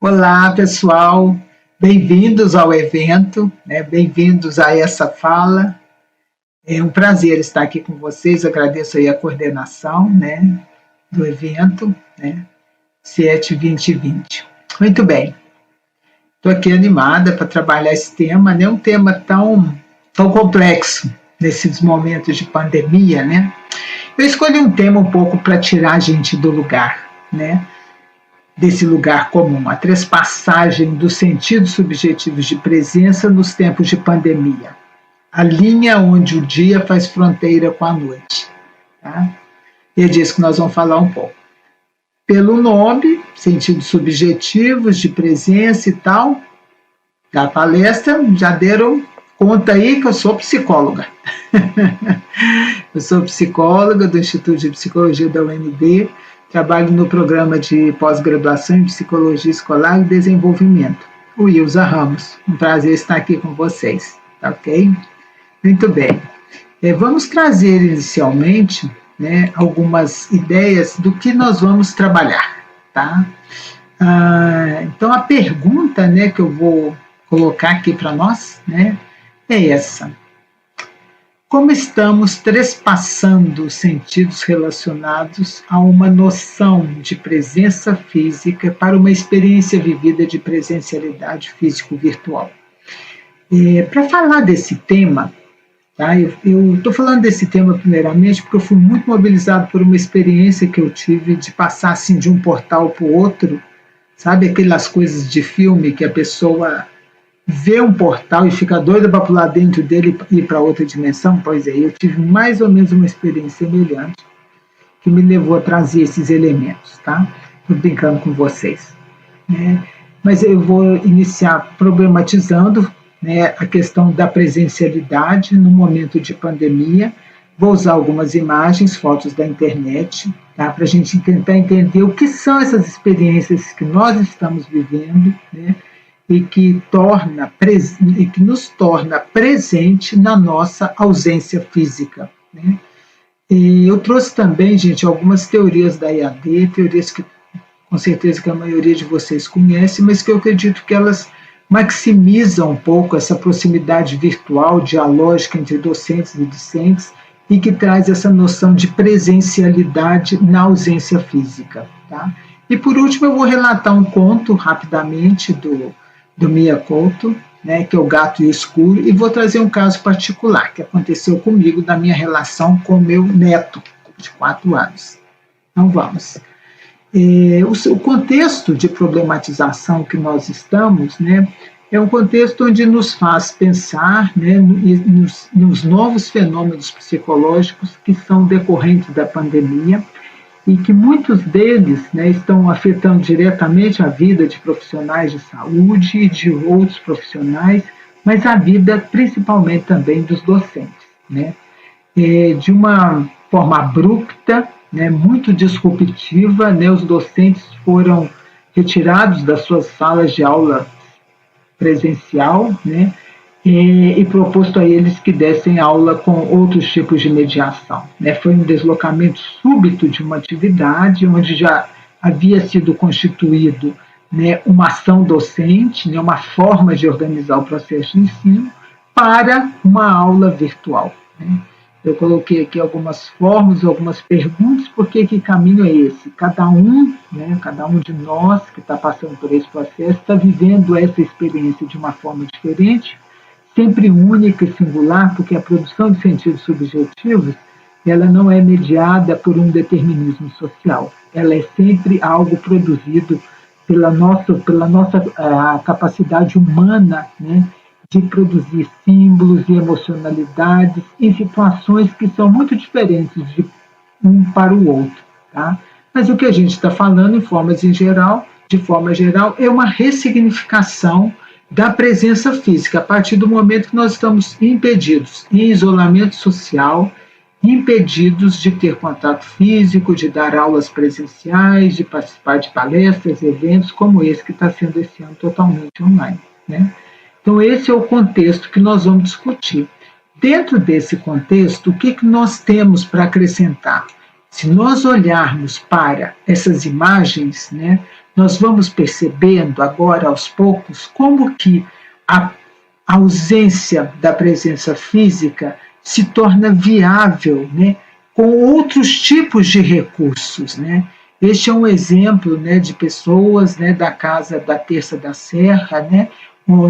Olá, pessoal, bem-vindos ao evento, né? Bem-vindos a essa fala. É um prazer estar aqui com vocês, agradeço aí a coordenação, né, do evento, né, CIET 2020. Muito bem, estou aqui animada para trabalhar esse tema, né, um tema tão complexo nesses momentos de pandemia, né. Eu escolhi um tema um pouco para tirar a gente do lugar, né, desse lugar comum, a trespassagem dos sentidos subjetivos de presença nos tempos de pandemia, a linha onde o dia faz fronteira com a noite. Tá? E é disso que nós vamos falar um pouco. Pelo nome, sentidos subjetivos de presença e tal, da palestra, já deram conta aí que eu sou psicóloga. Eu sou psicóloga do Instituto de Psicologia da UNB, trabalho no programa de pós-graduação em Psicologia Escolar e Desenvolvimento, o Ilza Ramos. Um prazer estar aqui com vocês, tá ok? Muito bem. Vamos trazer inicialmente, né, algumas ideias do que nós vamos trabalhar, tá? Então, a pergunta, né, que eu vou colocar aqui para nós, né, é essa. Como estamos trespassando os sentidos relacionados a uma noção de presença física para uma experiência vivida de presencialidade físico-virtual? Para falar desse tema, tá, eu estou falando desse tema primeiramente porque eu fui muito mobilizado por uma experiência que eu tive de passar assim, de um portal para o outro, sabe aquelas coisas de filme que a pessoa vê um portal e fica doida para pular dentro dele e ir para outra dimensão? Pois é, eu tive mais ou menos uma experiência semelhante que me levou a trazer esses elementos, tá? Estou brincando com vocês, né? Mas eu vou iniciar problematizando, né, a questão da presencialidade no momento de pandemia. Vou usar algumas imagens, fotos da internet, tá? Para a gente tentar entender o que são essas experiências que nós estamos vivendo, né? E que nos torna presente na nossa ausência física, né? E eu trouxe também, gente, algumas teorias da IAD, teorias que com certeza que a maioria de vocês conhece, mas que eu acredito que elas maximizam um pouco essa proximidade virtual, dialógica entre docentes e discentes, e que traz essa noção de presencialidade na ausência física, tá? E por último eu vou relatar um conto rapidamente do Mia Couto, né, que é O Gato e o Escuro, e vou trazer um caso particular que aconteceu comigo da minha relação com meu neto, de 4 anos. Então vamos. O contexto de problematização que nós estamos, né, é um contexto onde nos faz pensar, né, nos novos fenômenos psicológicos que são decorrentes da pandemia, e que muitos deles, né, estão afetando diretamente a vida de profissionais de saúde e de outros profissionais, mas a vida principalmente também dos docentes, né? De uma forma abrupta, né, muito disruptiva, né, os docentes foram retirados das suas salas de aula presencial, né, e proposto a eles que dessem aula com outros tipos de mediação, né? Foi um deslocamento súbito de uma atividade onde já havia sido constituído, né, uma ação docente, né, uma forma de organizar o processo de ensino para uma aula virtual, né? Eu coloquei aqui algumas formas, algumas perguntas, porque que caminho é esse? Cada um, né, cada um de nós que está passando por esse processo está vivendo essa experiência de uma forma diferente, sempre única e singular, porque a produção de sentidos subjetivos ela não é mediada por um determinismo social. Ela é sempre algo produzido pela nossa capacidade humana, né, de produzir símbolos e emocionalidades em situações que são muito diferentes de um para o outro, tá? Mas o que a gente está falando, de forma geral, é uma ressignificação da presença física, a partir do momento que nós estamos impedidos, em isolamento social, impedidos de ter contato físico, de dar aulas presenciais, de participar de palestras, eventos como esse que está sendo esse ano totalmente online, né? Então esse é o contexto que nós vamos discutir. Dentro desse contexto, o que nós temos para acrescentar? Se nós olharmos para essas imagens, né, nós vamos percebendo agora, aos poucos, como que a ausência da presença física se torna viável, né, com outros tipos de recursos, né? Este é um exemplo, né, de pessoas, né, da Casa da Terça da Serra, né,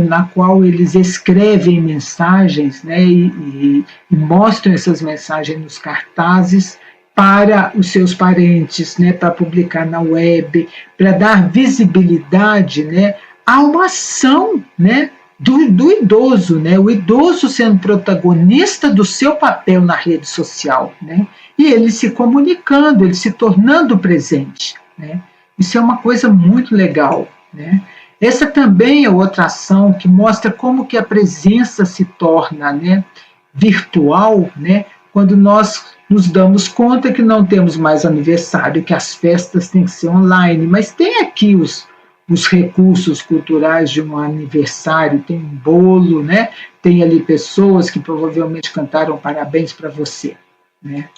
na qual eles escrevem mensagens, né, e mostram essas mensagens nos cartazes para os seus parentes, né, para publicar na web, para dar visibilidade, né, a uma ação, né, do idoso, né, o idoso sendo protagonista do seu papel na rede social, né, e ele se comunicando, ele se tornando presente, né. Isso é uma coisa muito legal, né. Essa também é outra ação que mostra como que a presença se torna, né, virtual, né, quando nós nos damos conta que não temos mais aniversário, que as festas têm que ser online, mas tem aqui os recursos culturais de um aniversário, tem um bolo, né, tem ali pessoas que provavelmente cantaram parabéns para você, né.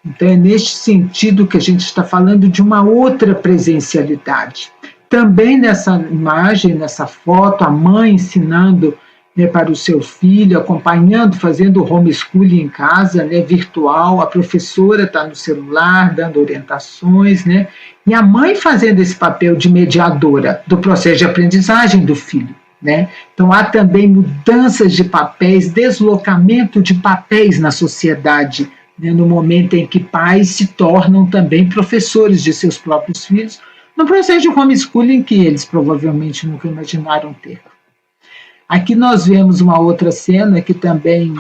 Então, é neste sentido que a gente está falando de uma outra presencialidade. Também nessa imagem, nessa foto, a mãe ensinando, né, para o seu filho, acompanhando, fazendo homeschooling em casa, né, virtual, a professora está no celular, dando orientações, né, e a mãe fazendo esse papel de mediadora do processo de aprendizagem do filho. Né? Então, há também mudanças de papéis, deslocamento de papéis na sociedade, né, no momento em que pais se tornam também professores de seus próprios filhos, no processo de homeschooling que eles provavelmente nunca imaginaram ter. Aqui nós vemos uma outra cena que também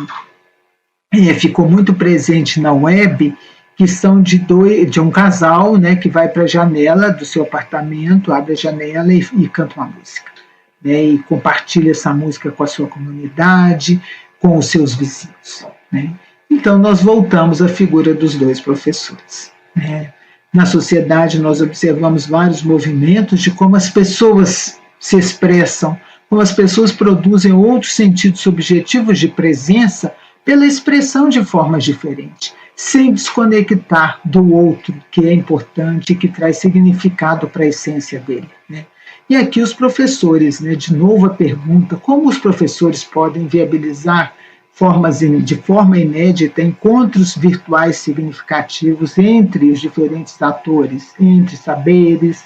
ficou muito presente na web, que são de um casal, né, que vai para a janela do seu apartamento, abre a janela e canta uma música, né, e compartilha essa música com a sua comunidade, com os seus vizinhos, né. Então, nós voltamos à figura dos dois professores, né. Na sociedade, nós observamos vários movimentos de como as pessoas se expressam, como as pessoas produzem outros sentidos subjetivos de presença pela expressão de formas diferentes, sem desconectar do outro, que é importante e que traz significado para a essência dele, né. E aqui os professores, né, de novo a pergunta, como os professores podem viabilizar de forma inédita, encontros virtuais significativos entre os diferentes atores, entre saberes,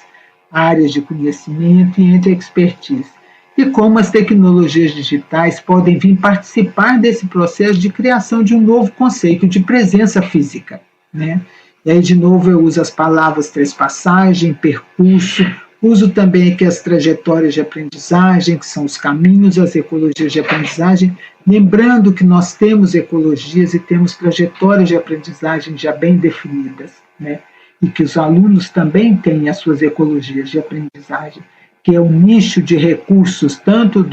áreas de conhecimento e entre expertise. E como as tecnologias digitais podem vir participar desse processo de criação de um novo conceito de presença física, né? E aí, de novo, eu uso as palavras trespassagem, percurso, uso também aqui as trajetórias de aprendizagem, que são os caminhos, as ecologias de aprendizagem, lembrando que nós temos ecologias e temos trajetórias de aprendizagem já bem definidas, né? E que os alunos também têm as suas ecologias de aprendizagem, que é um nicho de recursos, tanto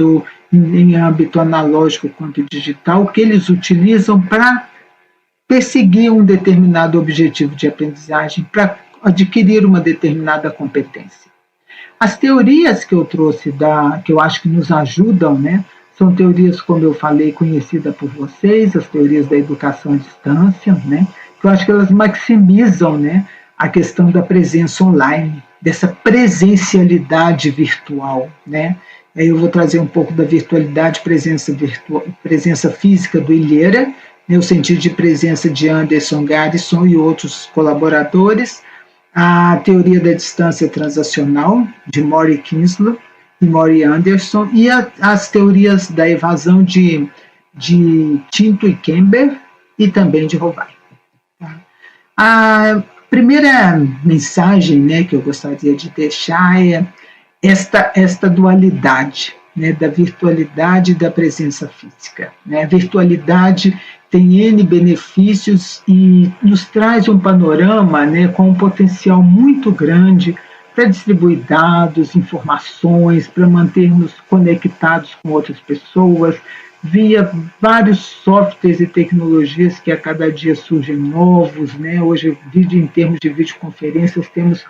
em âmbito analógico quanto digital, que eles utilizam para perseguir um determinado objetivo de aprendizagem, para adquirir uma determinada competência. As teorias que eu trouxe, que eu acho que nos ajudam, né, são teorias, como eu falei, conhecidas por vocês, as teorias da educação à distância, né, que eu acho que elas maximizam, né, a questão da presença online, dessa presencialidade virtual, né. Aí eu vou trazer um pouco da virtualidade, presença física do Ilheira, né, o sentido de presença de Anderson Garrison e outros colaboradores, a teoria da distância transacional, de Maury Kinslow e Maury Anderson, e as teorias da evasão de Tinto e Kember, e também de Rovai. A primeira mensagem, né, que eu gostaria de deixar é esta dualidade, né, da virtualidade e da presença física, né. A virtualidade tem N benefícios e nos traz um panorama, né, com um potencial muito grande para distribuir dados, informações, para mantermos conectados com outras pessoas, via vários softwares e tecnologias que a cada dia surgem novos, né? Hoje, em termos de videoconferências, temos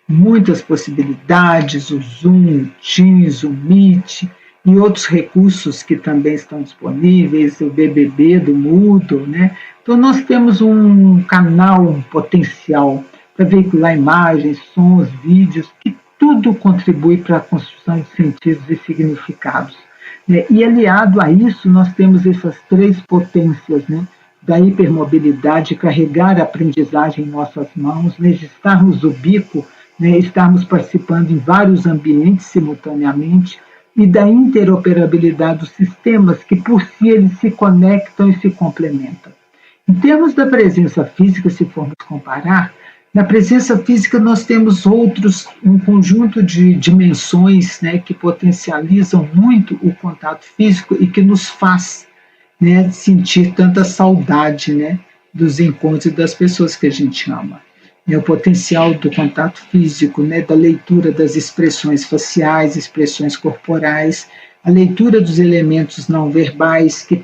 muitas possibilidades, o Zoom, o Teams, o Meet, e outros recursos que também estão disponíveis, o BBB do Moodle, né? Então, nós temos um canal, um potencial para veicular imagens, sons, vídeos, que tudo contribui para a construção de sentidos e significados. Né? E aliado a isso, nós temos essas três potências, né? Da hipermobilidade, carregar a aprendizagem em nossas mãos, né? De estarmos ubico, né? Estarmos participando em vários ambientes simultaneamente, e da interoperabilidade dos sistemas, que por si eles se conectam e se complementam. Em termos da presença física, se formos comparar, na presença física nós temos um conjunto de dimensões, né, que potencializam muito o contato físico e que nos faz, né, sentir tanta saudade, né, dos encontros das pessoas que a gente ama. O potencial do contato físico, né, da leitura das expressões faciais, expressões corporais, a leitura dos elementos não verbais que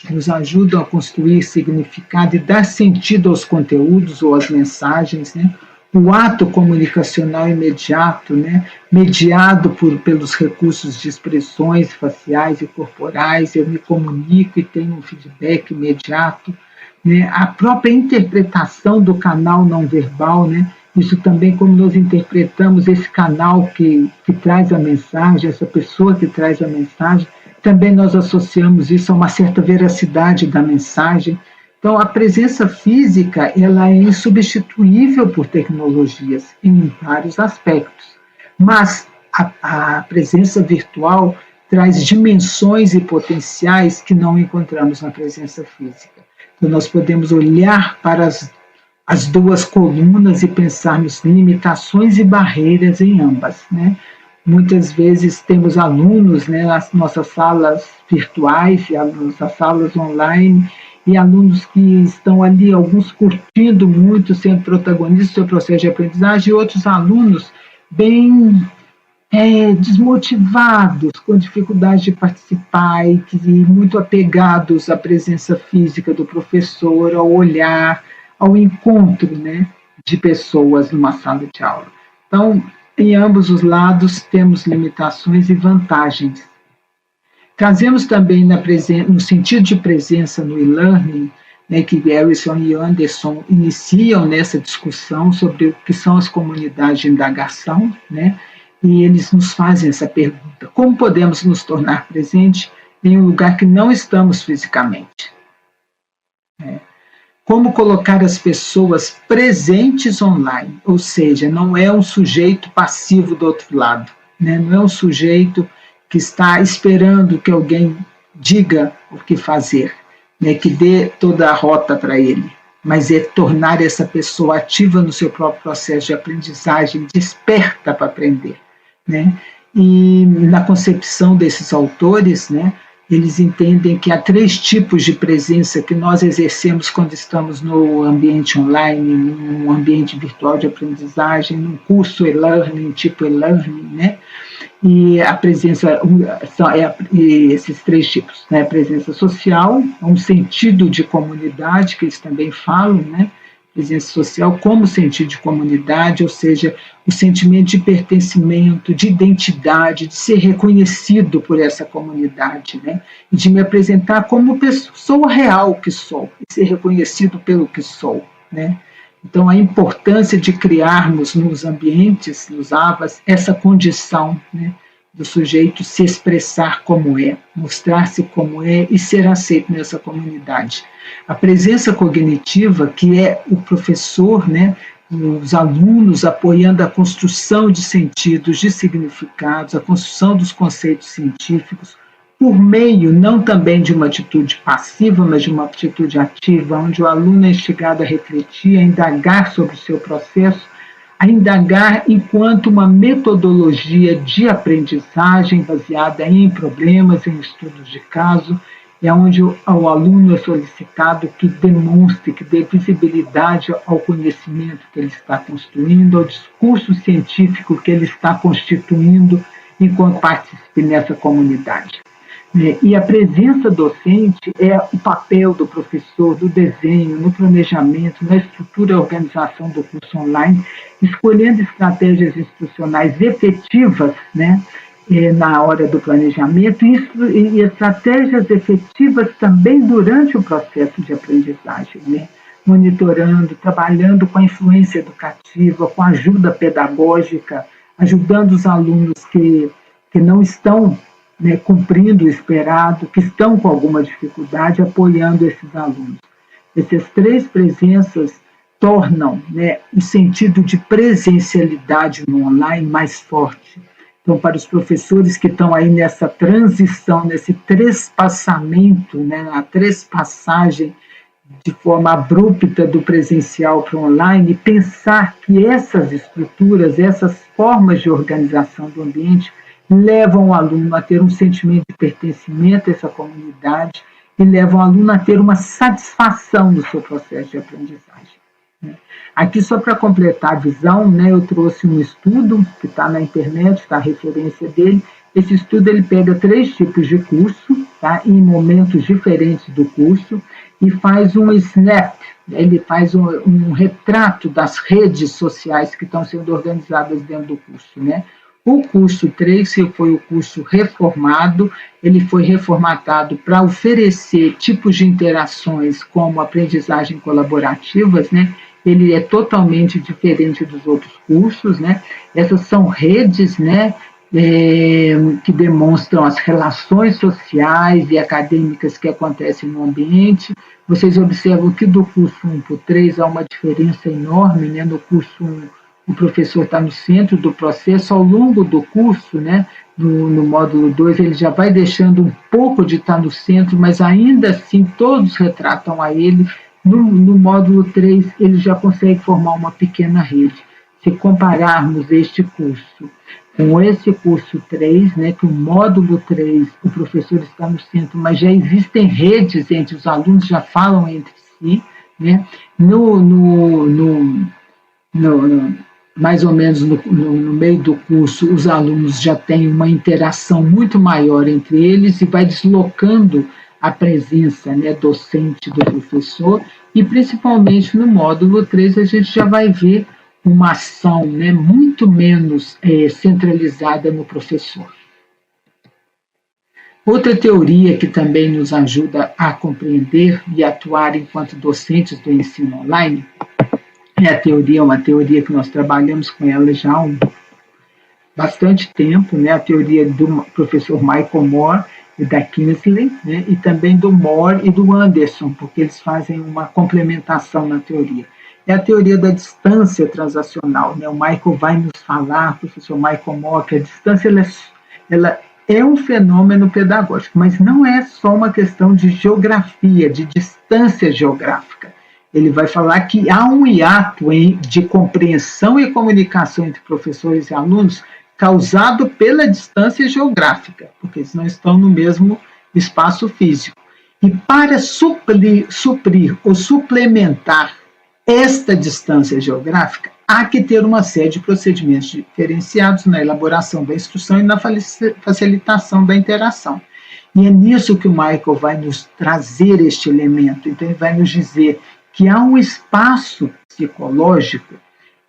nos ajudam a construir significado e dar sentido aos conteúdos ou às mensagens, né? O ato comunicacional imediato, né, mediado pelos recursos de expressões faciais e corporais, eu me comunico e tenho um feedback imediato, né, a própria interpretação do canal não verbal, né, isso também como nós interpretamos esse canal que traz a mensagem, essa pessoa que traz a mensagem, também nós associamos isso a uma certa veracidade da mensagem. Então, a presença física ela é insubstituível por tecnologias em vários aspectos, mas a presença virtual traz dimensões e potenciais que não encontramos na presença física. Então, nós podemos olhar para as duas colunas e pensarmos limitações e barreiras em ambas, né? Muitas vezes temos alunos, né, nas nossas salas virtuais, e nossas salas online, e alunos que estão ali, alguns curtindo muito, sendo protagonistas do seu processo de aprendizagem, e outros alunos bem desmotivados, com dificuldade de participar e muito apegados à presença física do professor, ao olhar, ao encontro, né, de pessoas numa sala de aula. Então, em ambos os lados, temos limitações e vantagens. Trazemos também no sentido de presença no e-learning, né, que Garrison e Anderson iniciam nessa discussão sobre o que são as comunidades de indagação, né, e eles nos fazem essa pergunta: como podemos nos tornar presentes em um lugar que não estamos fisicamente? Como colocar as pessoas presentes online, ou seja, não é um sujeito passivo do outro lado, né? Não é um sujeito que está esperando que alguém diga o que fazer, né? Que dê toda a rota para ele, mas é tornar essa pessoa ativa no seu próprio processo de aprendizagem, desperta para aprender, né? E na concepção desses autores, né, eles entendem que há três tipos de presença que nós exercemos quando estamos no ambiente online, num ambiente virtual de aprendizagem, num curso e-learning, tipo e-learning, né? E a presença, esses três tipos, né? A presença social, um sentido de comunidade, que eles também falam, né? Presença social como sentido de comunidade, ou seja, o sentimento de pertencimento, de identidade, de ser reconhecido por essa comunidade, né? E de me apresentar como pessoa real que sou, e ser reconhecido pelo que sou, né? Então, a importância de criarmos nos ambientes, nos AVAs, essa condição, né, do sujeito se expressar como é, mostrar-se como é e ser aceito nessa comunidade. A presença cognitiva, que é o professor, né, os alunos apoiando a construção de sentidos, de significados, a construção dos conceitos científicos, por meio não também de uma atitude passiva, mas de uma atitude ativa, onde o aluno é instigado a refletir, a indagar sobre o seu processo, a indagar enquanto uma metodologia de aprendizagem baseada em problemas, em estudos de caso, é onde o aluno é solicitado que demonstre, que dê visibilidade ao conhecimento que ele está construindo, ao discurso científico que ele está constituindo enquanto participe nessa comunidade. E a presença docente é o papel do professor, do desenho, no planejamento, na estrutura e organização do curso online, escolhendo estratégias institucionais efetivas, né, na hora do planejamento e estratégias efetivas também durante o processo de aprendizagem, né, monitorando, trabalhando com a influência educativa, com a ajuda pedagógica ajudando os alunos que não estão, né, cumprindo o esperado, que estão com alguma dificuldade, apoiando esses alunos. Essas três presenças tornam, né, o sentido de presencialidade no online mais forte. Então, para os professores que estão aí nessa transição, nesse trespassamento, né, na trespassagem de forma abrupta do presencial para o online, pensar que essas estruturas, essas formas de organização do ambiente levam o aluno a ter um sentimento de pertencimento a essa comunidade e levam o aluno a ter uma satisfação no seu processo de aprendizagem. Aqui, só para completar a visão, né, eu trouxe um estudo que está na internet, está a referência dele. Esse estudo ele pega 3 tipos de curso, tá, em momentos diferentes do curso, e faz um snap, ele faz um retrato das redes sociais que estão sendo organizadas dentro do curso, né? O curso 3, que foi o curso reformado, ele foi reformatado para oferecer tipos de interações como aprendizagem colaborativas, né? Ele é totalmente diferente dos outros cursos, né? Essas são redes, né, que demonstram as relações sociais e acadêmicas que acontecem no ambiente. Vocês observam que do curso 1 para o 3 há uma diferença enorme, né? No curso 1, o professor está no centro do processo. Ao longo do curso, né, no módulo 2, ele já vai deixando um pouco de estar no centro, mas ainda assim todos retratam a ele. No módulo 3, ele já consegue formar uma pequena rede. Se compararmos este curso com esse curso 3, né, que o módulo 3, o professor está no centro, mas já existem redes entre os alunos, já falam entre si, né? Mais ou menos no meio do curso, os alunos já têm uma interação muito maior entre eles e vai deslocando a presença, né, docente do professor, e principalmente no módulo 3 a gente já vai ver uma ação, né, muito menos centralizada no professor. Outra teoria que também nos ajuda a compreender e atuar enquanto docentes do ensino online é uma teoria que nós trabalhamos com ela já há bastante tempo, né, a teoria do professor Michael Moore e da Kingsley, né, e também do Moore e do Anderson, porque eles fazem uma complementação na teoria. É a teoria da distância transacional, né? O Michael vai nos falar, o professor Michael Moore, que a distância ela é um fenômeno pedagógico, mas não é só uma questão de geografia, de distância geográfica. Ele vai falar que há um hiato de compreensão e comunicação entre professores e alunos causado pela distância geográfica, porque eles não estão no mesmo espaço físico. E para suprir ou suplementar esta distância geográfica, há que ter uma série de procedimentos diferenciados na elaboração da instrução e na facilitação da interação. E é nisso que o Michael vai nos trazer este elemento. Então, ele vai nos dizer que há um espaço psicológico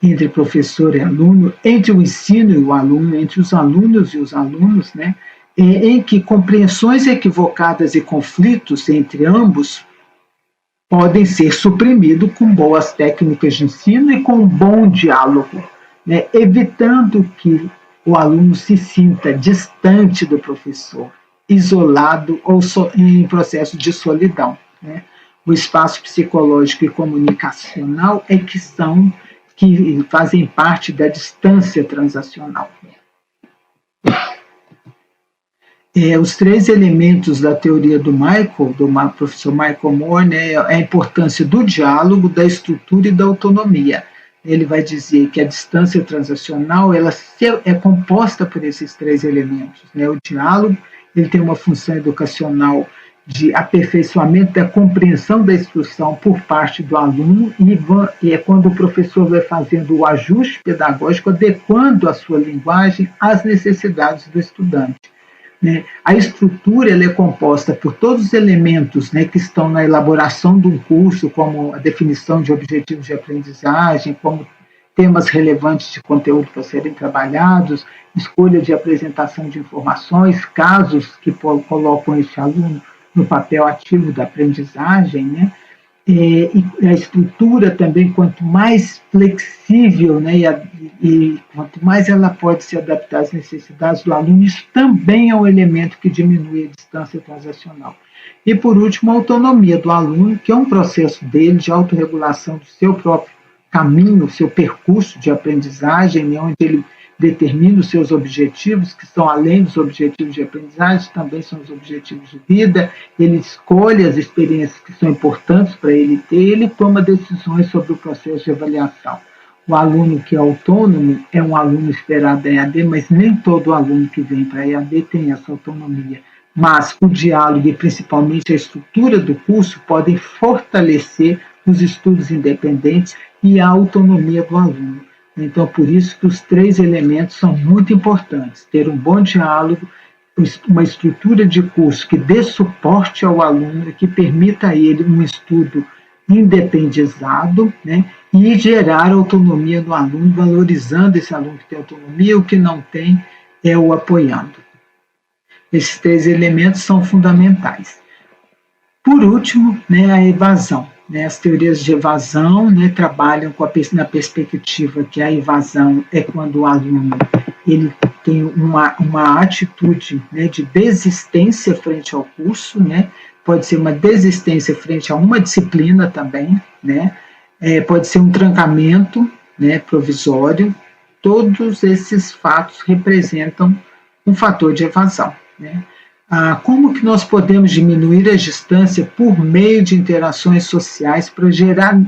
entre professor e aluno, entre o ensino e o aluno, entre os alunos e os alunos, né, em que compreensões equivocadas e conflitos entre ambos podem ser suprimidos com boas técnicas de ensino e com um bom diálogo, né, evitando que o aluno se sinta distante do professor, isolado ou em processo de solidão, né. O espaço psicológico e comunicacional é que fazem parte da distância transacional. Os 3 elementos da teoria do professor Michael Moore, né, a importância do diálogo, da estrutura e da autonomia. Ele vai dizer que a distância transacional ela é composta por esses 3 elementos, né? O diálogo, ele tem uma função educacional de aperfeiçoamento da compreensão da instrução por parte do aluno, e é quando o professor vai fazendo o ajuste pedagógico, adequando a sua linguagem às necessidades do estudante. A estrutura ela é composta por todos os elementos, né, que estão na elaboração de um curso, como a definição de objetivos de aprendizagem, como temas relevantes de conteúdo para serem trabalhados, escolha de apresentação de informações, casos que colocam esse aluno no papel ativo da aprendizagem, né? e a estrutura também, quanto mais flexível, né, e quanto mais ela pode se adaptar às necessidades do aluno, isso também é um elemento que diminui a distância transacional. E, por último, a autonomia do aluno, que é um processo dele de autorregulação do seu próprio caminho, seu percurso de aprendizagem, né, onde ele determina os seus objetivos, que são além dos objetivos de aprendizagem, também são os objetivos de vida, ele escolhe as experiências que são importantes para ele ter, ele toma decisões sobre o processo de avaliação. O aluno que é autônomo é um aluno esperado em EAD, mas nem todo aluno que vem para a EAD tem essa autonomia. Mas o diálogo e principalmente a estrutura do curso podem fortalecer os estudos independentes e a autonomia do aluno. Então, por isso que os 3 elementos são muito importantes: ter um bom diálogo, uma estrutura de curso que dê suporte ao aluno e que permita a ele um estudo independizado, né, e gerar autonomia do aluno, valorizando esse aluno que tem autonomia, o que não tem é o apoiando. Esses 3 elementos são fundamentais. Por último, né, a evasão. As teorias de evasão, né, trabalham na perspectiva que a evasão é quando o aluno ele tem uma atitude, né, de desistência frente ao curso, né, pode ser uma desistência frente a uma disciplina também, né, pode ser um trancamento, né, provisório. Todos esses fatos representam um fator de evasão, né. Como que nós podemos diminuir a distância por meio de interações sociais para gerar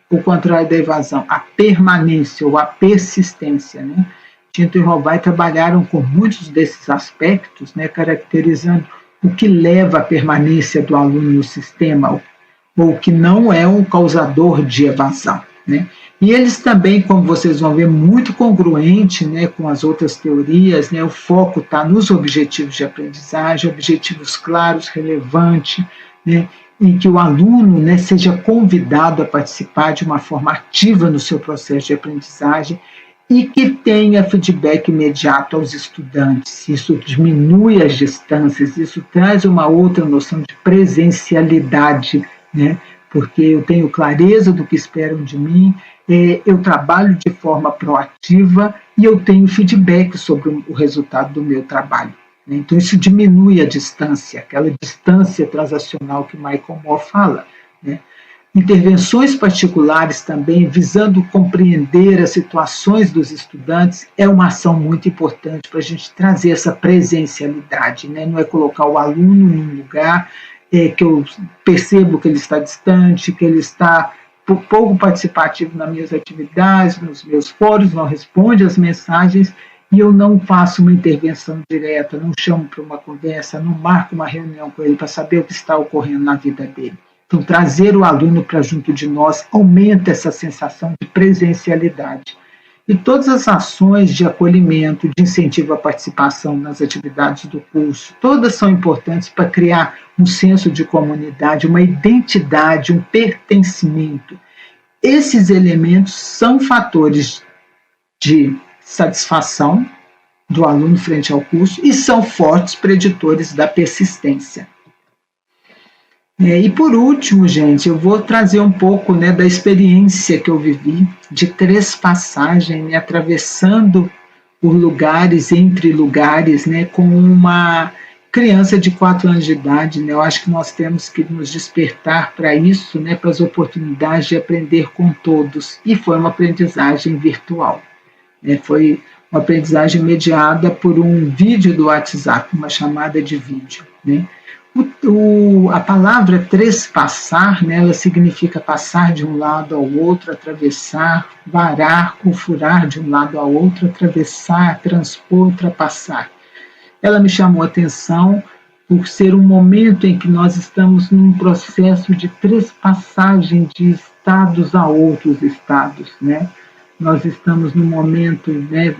o contrário da evasão, a permanência ou a persistência, né? Tinto e Rovai trabalharam com muitos desses aspectos, né, caracterizando o que leva à permanência do aluno no sistema, ou que não é um causador de evasão, né? E eles também, como vocês vão ver, muito congruente, né, com as outras teorias, né, o foco está nos objetivos de aprendizagem, objetivos claros, relevantes, né, em que o aluno, né, seja convidado a participar de uma forma ativa no seu processo de aprendizagem e que tenha feedback imediato aos estudantes. Isso diminui as distâncias, isso traz uma outra noção de presencialidade, né, porque eu tenho clareza do que esperam de mim, eu trabalho de forma proativa e eu tenho feedback sobre o resultado do meu trabalho. Então, isso diminui a distância, aquela distância transacional que Michael Moore fala, né? Intervenções particulares também, visando compreender as situações dos estudantes, é uma ação muito importante para a gente trazer essa presencialidade, né? Não é colocar o aluno num lugar que eu percebo que ele está distante, que ele está pouco participativo nas minhas atividades, nos meus fóruns, não responde às mensagens, e eu não faço uma intervenção direta, não chamo para uma conversa, não marco uma reunião com ele para saber o que está ocorrendo na vida dele. Então, trazer o aluno para junto de nós aumenta essa sensação de presencialidade. E todas as ações de acolhimento, de incentivo à participação nas atividades do curso, todas são importantes para criar um senso de comunidade, uma identidade, um pertencimento. Esses elementos são fatores de satisfação do aluno frente ao curso e são fortes preditores da persistência. E por último, gente, eu vou trazer um pouco, né, da experiência que eu vivi de 3 passagens, né, atravessando por lugares, entre lugares, né, com uma criança de 4 anos de idade. Né, eu acho que nós temos que nos despertar para isso, né, para as oportunidades de aprender com todos. E foi uma aprendizagem virtual. Foi uma aprendizagem mediada por um vídeo do WhatsApp, uma chamada de vídeo, né. A palavra trespassar, né, ela significa passar de um lado ao outro, atravessar, varar ou furar de um lado ao outro, atravessar, transpor, ultrapassar. Ela me chamou a atenção por ser um momento em que nós estamos num processo de trespassagem de estados a outros estados, né? Nós estamos num momento, né,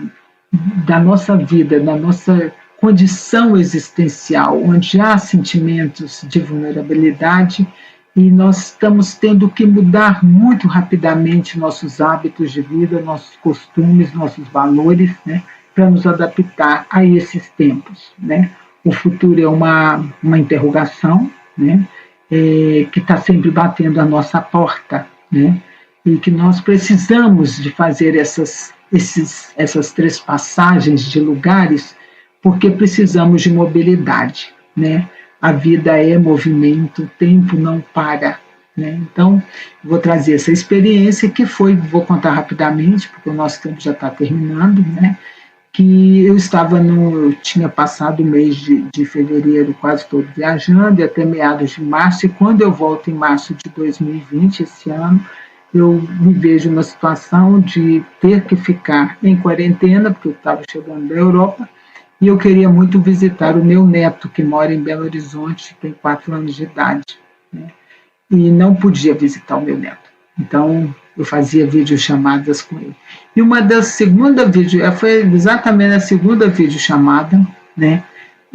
da nossa vida, da nossa condição existencial, onde há sentimentos de vulnerabilidade e nós estamos tendo que mudar muito rapidamente nossos hábitos de vida, nossos costumes, nossos valores, né, para nos adaptar a esses tempos, né? O futuro é uma interrogação, né? que está sempre batendo a nossa porta, né? E que nós precisamos de fazer essas 3 passagens de lugares, porque precisamos de mobilidade, né? A vida é movimento, o tempo não para, né? Então, vou trazer essa experiência que foi, vou contar rapidamente, porque o nosso tempo já está terminando, né? Que eu tinha passado o mês de fevereiro quase todo viajando, e até meados de março, e quando eu volto em março de 2020, esse ano, eu me vejo numa situação de ter que ficar em quarentena, porque eu estava chegando da Europa, e eu queria muito visitar o meu neto, que mora em Belo Horizonte, tem 4 anos de idade, né? E não podia visitar o meu neto. Então, eu fazia videochamadas com ele. E foi exatamente a segunda videochamada, né?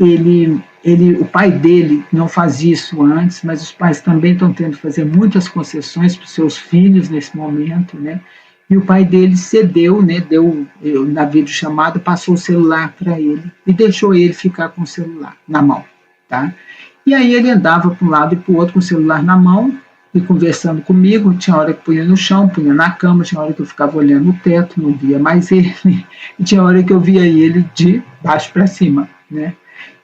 O pai dele não fazia isso antes, mas os pais também estão tendo que fazer muitas concessões para os seus filhos nesse momento, né? E o pai dele cedeu, né? Na videochamada, passou o celular para ele e deixou ele ficar com o celular na mão, tá? E aí ele andava para um lado e para o outro com o celular na mão e conversando comigo. Tinha hora que punha no chão, punha na cama, tinha hora que eu ficava olhando o teto, não via mais ele, e tinha hora que eu via ele de baixo para cima, né?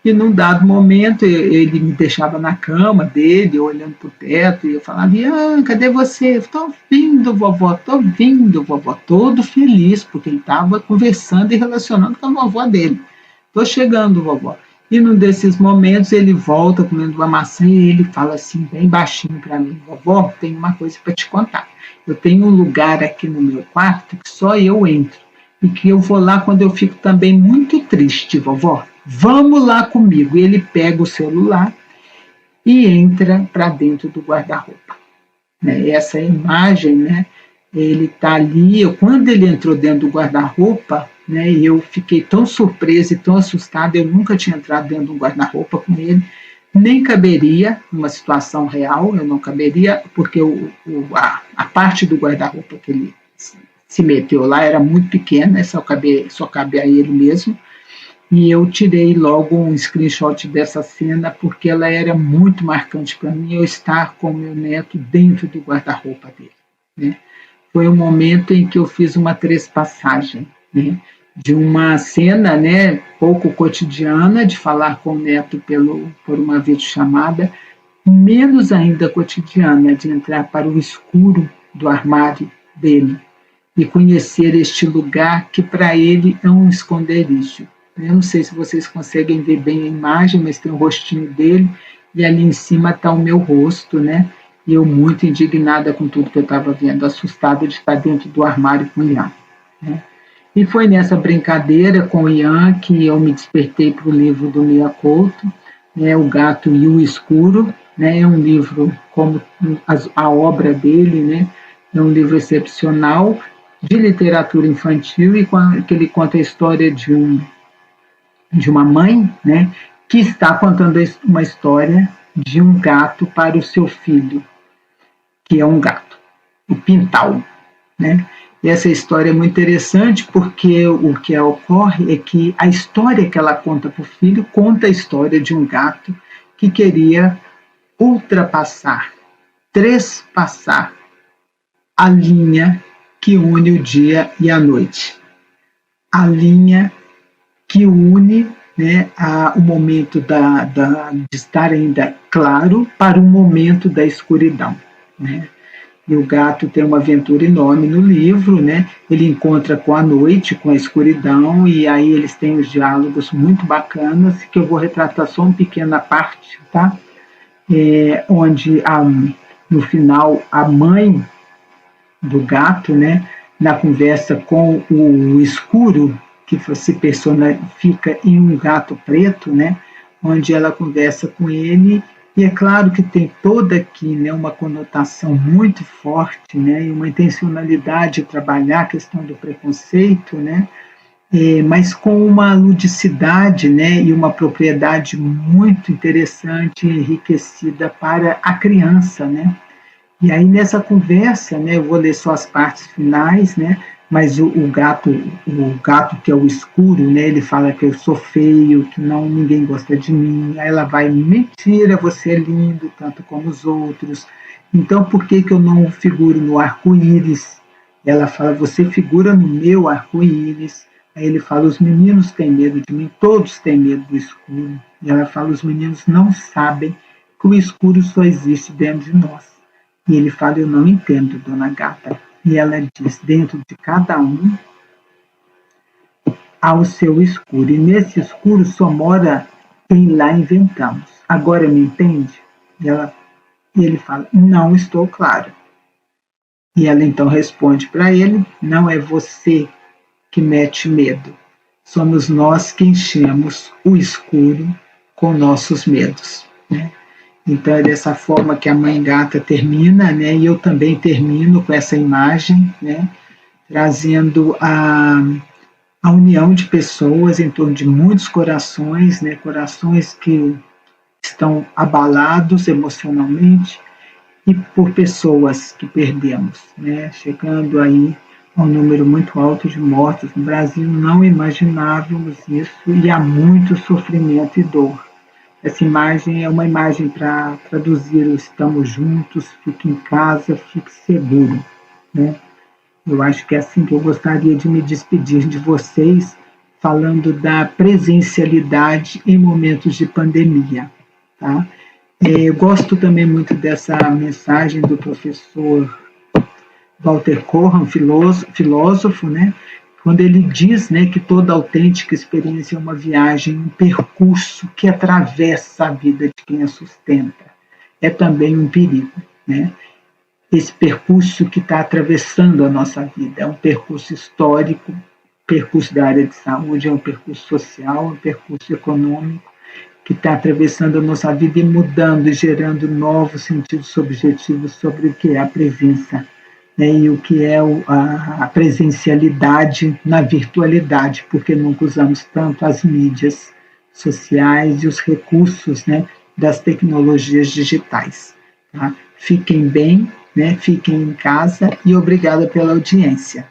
E num dado momento ele me deixava na cama dele, olhando para o teto, e eu falava: Ian, cadê você? Estou vindo, vovó, todo feliz, porque ele estava conversando e relacionando com a vovó dele. Estou chegando, vovó. E num desses momentos ele volta comendo uma maçã e ele fala assim, bem baixinho para mim: vovó, tem uma coisa para te contar. Eu tenho um lugar aqui no meu quarto que só eu entro, e que eu vou lá quando eu fico também muito triste, vovó. Vamos lá comigo. E ele pega o celular e entra para dentro do guarda-roupa, né? Essa imagem, né? Ele está ali. Quando ele entrou dentro do guarda-roupa, né? Eu fiquei tão surpresa e tão assustada. Eu nunca tinha entrado dentro de um guarda-roupa com ele. Nem caberia numa situação real. Eu não caberia, porque a parte do guarda-roupa que ele se meteu lá era muito pequena, só cabe a ele mesmo. E eu tirei logo um screenshot dessa cena, porque ela era muito marcante para mim, eu estar com o meu neto dentro do guarda-roupa dele, né? Foi um momento em que eu fiz uma trespassagem, né? De uma cena, né, pouco cotidiana, de falar com o neto por uma videochamada, menos ainda cotidiana, de entrar para o escuro do armário dele e conhecer este lugar que para ele é um esconderijo. Eu não sei se vocês conseguem ver bem a imagem, mas tem o rostinho dele e ali em cima está o meu rosto, né? E eu muito indignada com tudo que eu estava vendo, assustada de estar dentro do armário com o Ian, né? E foi nessa brincadeira com o Ian que eu me despertei para o livro do Mia Couto, né? O Gato e o Escuro, né? É um livro como a obra dele, né? É um livro excepcional de literatura infantil, e que ele conta a história de uma mãe, né, que está contando uma história de um gato para o seu filho, que é um gato, o Pintal, né? E essa história é muito interessante, porque o que ocorre é que a história que ela conta para o filho conta a história de um gato que queria ultrapassar, trespassar a linha que une o dia e a noite, a linha que une, né, o momento de estar ainda claro para o momento da escuridão, né? E o gato tem uma aventura enorme no livro, né? Ele encontra com a noite, com a escuridão, e aí eles têm os diálogos muito bacanas, que eu vou retratar só uma pequena parte, tá? Onde no final a mãe do gato, né, na conversa com o escuro, que se personifica em um gato preto, né, onde ela conversa com ele, e é claro que tem toda aqui, né, uma conotação muito forte, né, e uma intencionalidade de trabalhar a questão do preconceito, né, mas com uma ludicidade, né, e uma propriedade muito interessante e enriquecida para a criança, né. E aí nessa conversa, né, eu vou ler só as partes finais, né, mas o gato que é o escuro, né, ele fala que eu sou feio, que não, ninguém gosta de mim. Aí ela vai, mentira, você é lindo, tanto como os outros. Então, por que eu não figuro no arco-íris? Ela fala, você figura no meu arco-íris. Aí ele fala, os meninos têm medo de mim, todos têm medo do escuro. E ela fala, os meninos não sabem que o escuro só existe dentro de nós. E ele fala, eu não entendo, dona Gata. E ela diz, dentro de cada um há o seu escuro. E nesse escuro só mora quem lá inventamos. Agora me entende? E ele fala, não estou claro. E ela então responde para ele, não é você que mete medo. Somos nós que enchemos o escuro com nossos medos. Né? Então é dessa forma que a Mãe Gata termina, né? E eu também termino com essa imagem, né? Trazendo a união de pessoas em torno de muitos corações, né? Corações que estão abalados emocionalmente e por pessoas que perdemos, né? Chegando aí a um número muito alto de mortos. No Brasil não imaginávamos isso e há muito sofrimento e dor. Essa imagem é uma imagem para traduzir o estamos juntos, fique em casa, fique seguro. Né? Eu acho que é assim que eu gostaria de me despedir de vocês, falando da presencialidade em momentos de pandemia. Tá? Eu gosto também muito dessa mensagem do professor Walter Corran, filósofo, né? Quando ele diz, né, que toda autêntica experiência é uma viagem, um percurso que atravessa a vida de quem a sustenta. É também um perigo, né? Esse percurso que está atravessando a nossa vida é um percurso histórico, percurso da área de saúde, é um percurso social, um percurso econômico, que está atravessando a nossa vida e mudando e gerando novos sentidos subjetivos sobre o que é a presença, né, e o que é a presencialidade na virtualidade, porque nunca usamos tanto as mídias sociais e os recursos, né, das tecnologias digitais. Tá? Fiquem bem, né, fiquem em casa e obrigada pela audiência.